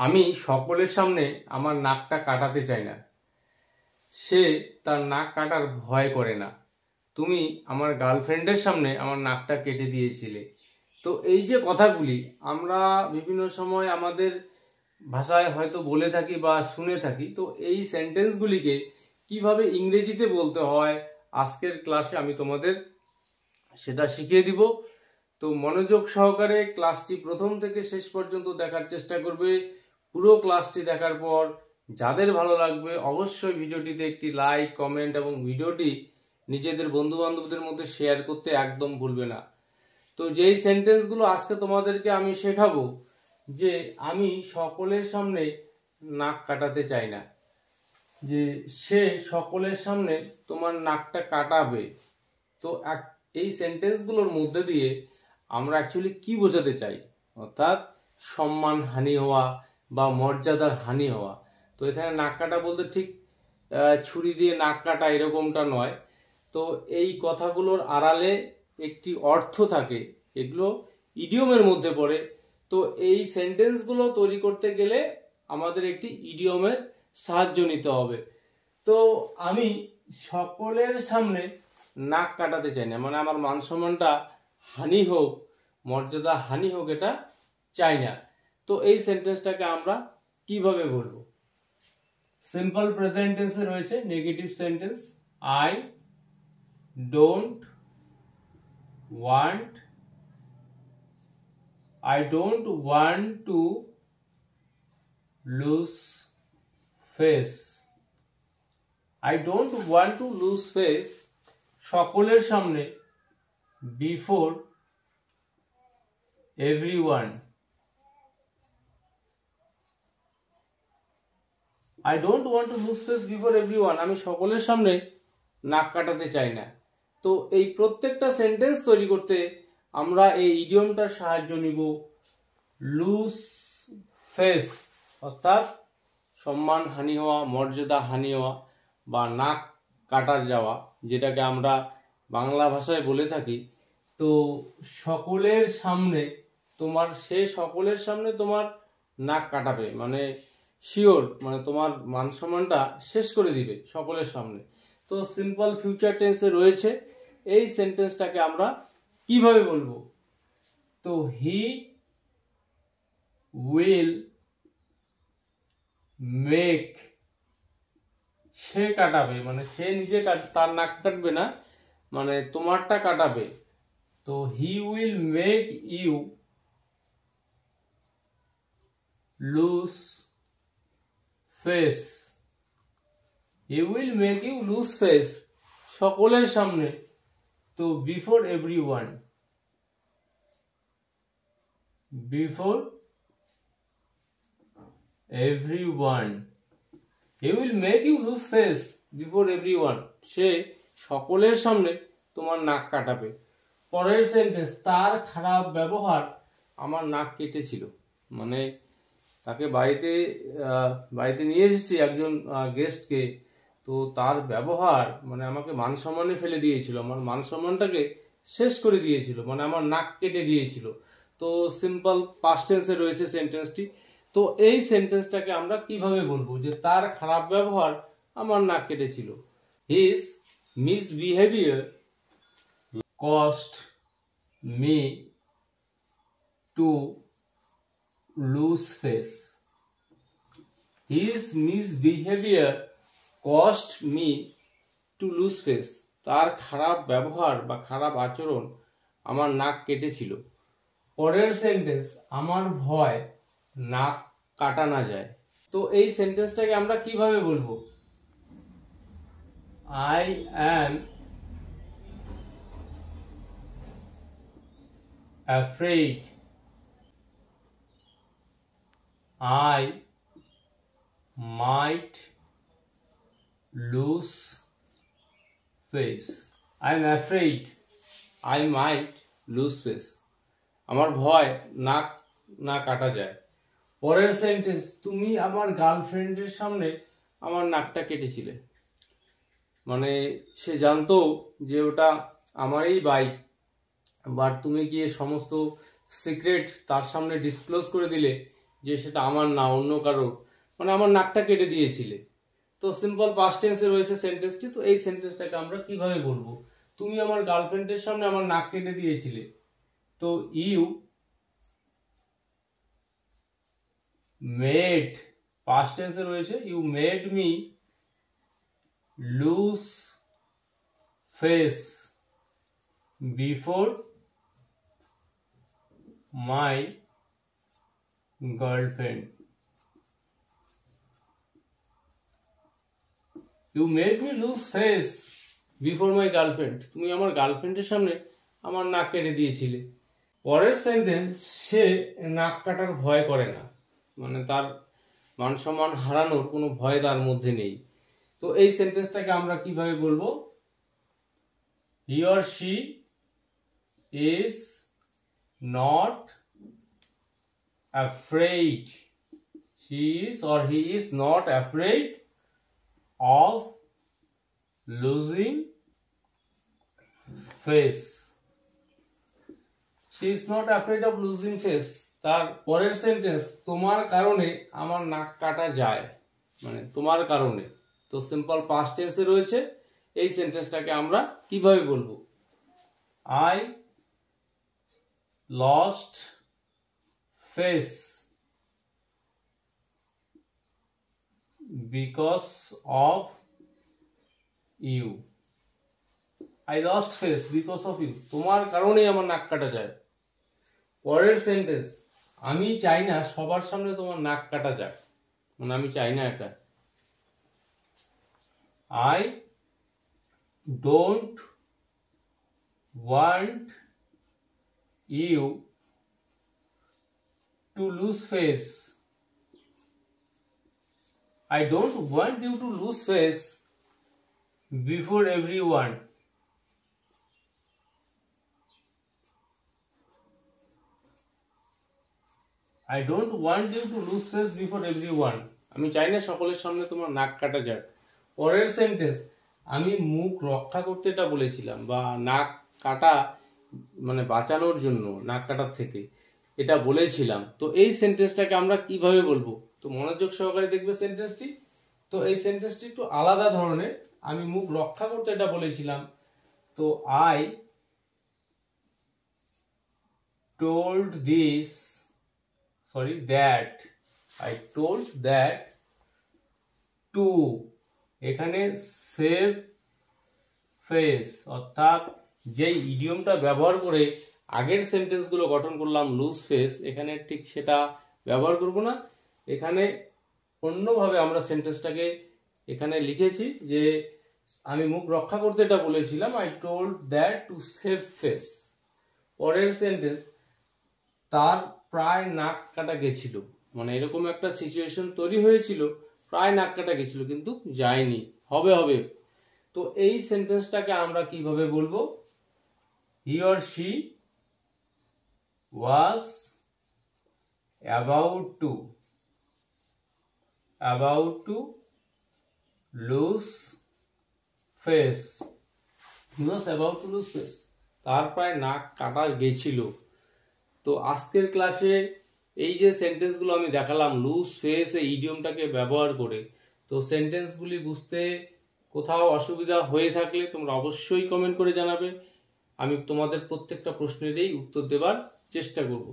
আমি সকলের সামনে আমার নাকটা কাটাতে চাই না। সে তার নাক কাটার ভয় করে না। তুমি আমার গার্লফ্রেন্ডের সামনে আমার নাকটা কেটে দিয়েছিলে। তো এই যে কথাগুলি আমরা বিভিন্ন সময় আমাদের ভাষায় হয়তো বলে থাকি বা শুনে থাকি, তো এই সেন্টেন্সগুলিকে কিভাবে ইংরেজিতে বলতে হয় আজকের ক্লাসে আমি তোমাদের সেটা শিখিয়ে দিব। তো মনোযোগ সহকারে ক্লাসটি প্রথম থেকে শেষ পর্যন্ত দেখার চেষ্টা করবে। পুরো ক্লাসটি দেখার পর যাদের ভালো লাগবে অবশ্যই ভিডিওটিতে একটি লাইক, কমেন্ট এবং ভিডিওটি নিজেদের বন্ধু বান্ধবদের মধ্যে শেয়ার করতে একদম ভুলবে না। তো যেই সেন্টেন্সগুলো আজকে তোমাদেরকে আমি শেখাবো, যে আমি সকলের সামনে নাক কাটাতে চাই না, যে সে সকলের সামনে তোমার নাকটা কাটাবে। তো এই সেন্টেন্সগুলোর মধ্যে দিয়ে আমরা অ্যাকচুয়ালি কি বোঝাতে চাই, অর্থাৎ সম্মান হানি হওয়া বা মর্যাদার হানি হওয়া। তো এখানে নাক কাটা বলতে ঠিক ছুরি দিয়ে নাক কাটা এরকমটা নয়। তো এই কথাগুলোর আড়ালে একটি অর্থ থাকে, এগুলো ইডিয়মের মধ্যে পড়ে। তো এই সেন্টেন্সগুলো তৈরি করতে গেলে আমাদের একটি ইডিয়মের সাহায্য নিতে হবে। তো আমি সকলের সামনে নাক কাটাতে চাই না, মানে আমার মান সম্মানটা হানি হোক, মর্যাদা হানি হোক, এটা চাই না। তো এই সেন্টেন্সটাকে আমরা কিভাবে বলবো? সিম্পল প্রেজেন্ট টেন্সে রয়েছে negative sentence, I don't want to lose face. I don't want to lose face সকলের সামনে, before everyone. I don't want to lose face before everyone. আমি সকলের সামনে নাক কাটাতে চাই না। তো এই প্রত্যেকটা সেন্টেন্স তৈরি করতে আমরা এই ইডিয়মটার সাহায্য নিব। লুজ ফেস অর্থাৎ সম্মান হানি হওয়া, মর্যাদা হানি হওয়া বা নাক কাটা যাওয়া, যেটাকে আমরা বাংলা ভাষায় বলে থাকি। তো সকলের সামনে সে সকলের সামনে তোমার নাক কাটাবে, মানে শিওর, মানে তোমার মান সম্মানটা শেষ করে দিবে সকলের সামনে। তো সিম্পল ফিউচার টেন্সে রয়েছে। এই সেন্টেন্সটাকে আমরা কিভাবে বলবো? তো হি উইল মেক, সে কাটাবে, মানে সে নিজে তার নাক কাটবে না, মানে তোমারটা কাটাবে। তো he will make you lose face. He will make you lose face সকলের সামনে। তো before everyone, before everyone. He will make you lose face before everyone. সে সকলের সামনে তোমার নাক কাটাবে। পরের সেন্টেন্স, তার খারাপ ব্যবহার আমার নাক কেটেছিল। মানে তাকে বাড়িতে নিয়ে এসেছি একজন গেস্টকে, তো তার ব্যবহার মানে আমাকে মান সম্মানে ফেলে দিয়েছিল, আমার মান সম্মানটাকে শেষ করে দিয়েছিল, মানে আমার নাক কেটে দিয়েছিল। তো সিম্পল পাস্ট টেন্সে রয়েছে সেন্টেন্সটি। তো এই সেন্টেন্সটাকে আমরা কিভাবে বলবো, যে তার খারাপ ব্যবহার আমার নাক কেটেছিল? His misbehaviour cost me to lose face. His misbehaviour cost me to lose face. তার খারাপ ব্যবহার বা খারাপ আচরণ আমার নাক কেটেছিল। পরের সেন্টেন্স, আমার ভয় নাক কাটা না যায়। তো এই সেন্টেন্সটাকে আমরা কিভাবে বলবো? I am afraid I might lose face. I am afraid I might lose face. আমার ভয় নাক না কাটা যায়। পরের সেন্টেন্স, তুমি আমার গার্লফ্রেন্ডের সামনে আমার নাকটা কেটেছিলে। মানে সে জানতো যে ওটা আমারই বাইক, বাট তুমি গিয়ে সমস্ত সিক্রেট তার সামনে ডিসক্লোজ করে দিলে, যে সেটা আমার না অন্য কারোর, মানে আমার নাকটা কেটে দিয়েছিলে। তো সিম্পল পাস্ট টেন্সে রয়েছে সেন্টেন্সটি। তো এই সেন্টেন্সটাকে আমরা কিভাবে বলবো? তুমি আমার গার্লফ্রেন্ডের সামনে আমার নাক কেটে দিয়েছিলে। তো ইউ মেড, পাস্ট টেন্সে রয়েছে, you made me lose face before my girlfriend. You made me lose face before my girlfriend, তুমি আমার গার্লফ্রেন্ডের সামনে আমার নাক কেটে দিয়েছিলে। পরের সেন্টেন্স, সে নাক কাটার ভয় করে না, মানে তার মান সম্মান হারানোর কোনো ভয় তার মধ্যে নেই। তো এই সেন্টেন্সটাকে আমরা কিভাবে বলবো? He or she is not afraid, she is or he is not afraid of losing face, she is not afraid of losing face। তার পরের সেন্টেন্স, তোমার কারণে আমার নাক কাটা যায়, মানে তোমার কারণে। তো সিম্পল পাস্ট টেন্সে রয়েছে, এই সেন্টেন্সটাকে আমরা কিভাবে বলবো? I lost face because of you, I lost face because of you, তোমার কারণেই আমার নাক কাটা যায়। পরের সেন্টেন্স, আমি চাই না সবার সামনে তোমার নাক কাটা যাক, মানে আমি চাই না এটা। I don't want you to lose face, I don't want you to lose face before everyone, I don't want you to lose face before everyone, আমি চাই না সকলের সামনে তোমার নাক কাটা যাক। পরের সেন্টেন্স, আমি মুখ রক্ষা করতে এটা বলেছিলাম, বা নাক কাটা মানে বাঁচানোর জন্য নাক কাটার থেকে এটা বলেছিলাম। তো এই সেন্টেন্সটাকে আমরা কিভাবে বলবো? তো মনোযোগ সহকারে দেখবে সেন্টেন্সটি। তো এই সেন্টেন্সটি একটু আলাদা ধরনের। আমি মুখ রক্ষা করতে এটা বলেছিলাম, তো I told that to, এখানে সেভ ফেস, অর্থাৎ যেই ইডিয়মটা ব্যবহার করে আগের সেন্টেন্সগুলো গঠন করলাম লুজ ফেস, এখানে ঠিক সেটা ব্যবহার করব না। এখানে অন্যভাবে আমরা সেন্টেন্সটাকে এখানে লিখেছি যে আমি মুখ রক্ষা করতে এটা বলেছিলাম, I told that to save face। পরের সেন্টেন্স, তার প্রায় নাক কাটা গেছিল, মানে এরকম একটা সিচুয়েশন তৈরি হয়েছিল, প্রায় নাক কাটা গেছিল কিন্তু যায়নি, হবে। তো এই সেন্টেন্সটাকে আমরা কিভাবে বলবো? he or she was about to lose face, he was about to lose face, তার প্রায় নাক কাটা গেছিল। তো আজকের ক্লাসে এই যে সেন্টেন্সগুলো আমি দেখালাম লুজ ফেস এই ইডিয়মটাকে ব্যবহার করে, তো সেন্টেন্সগুলি বুঝতে কোথাও অসুবিধা হয়ে থাকলে তোমরা অবশ্যই কমেন্ট করে জানাবে, আমি তোমাদের প্রত্যেকটা প্রশ্নেরই উত্তর দেবার চেষ্টা করব।